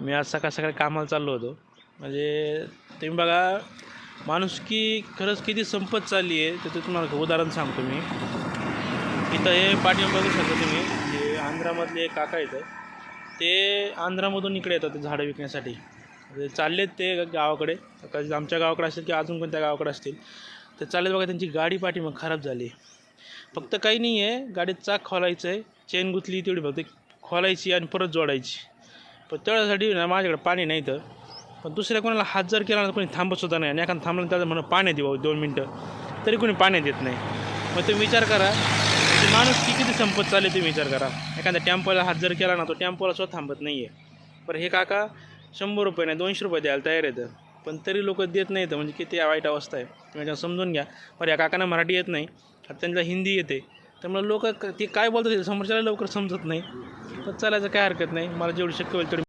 मी आज सकाळ सकाळी कामाला चाललो होतो. म्हणजे तुम्ही बघा, माणुसकी खरंच किती संपत चालली आहे. तर तुम्हाला उदाहरण सांगतो मी. इथं हे पाठीमागे बघू शकता तुम्ही, हे आंध्रामधले काका येतं. ते आंध्रामधून इकडे येतात ते झाडं विकण्यासाठी. म्हणजे चाललेत ते गावाकडे, कधी आमच्या गावाकडे असतील किंवा अजून कोणत्या गावाकडे असतील. ते चाललेत बघा, त्यांची गाडी पाठीमाग खराब झाली. फक्त काही नाही आहे, गाडीत चाक खोलायचं आहे, चेन गुंतली तेवढी फक्त खोलायची आणि परत जोडायची. पण तेवढ्यासाठी ना माझ्याकडे पाणी नाही. तर पण दुसऱ्या कोणाला हात जर केला ना, कोणी थांबतसुद्धा नाही. आणि एखादं थांबलं त्याचं म्हणून पाणी देऊ 2 मिनटं, तरी कोणी पाणी देत नाही. मग तुम्ही विचार करा, की माणूस किती संपत चालले. तुम्ही विचार करा, एखाद्या टेम्पोला हात जर केला ना, तो टेम्पोला स्वतः थांबत नाही आहे. पण हे काका 100 रुपये नाही 200 रुपये द्यायला तयार येतं, पण तरी लोक देत नाहीत. म्हणजे किती वाईट अवस्था आहे. तुम्ही समजून घ्या. पण या काकांना मराठी येत नाही, त्यांना हिंदी येते. त्यामुळे लोक ते काय बोलतात समोरच्याला लवकर समजत नाही. पण चालायचं काय हरकत नाही. मला जेवढी शक्य होईल तेवढी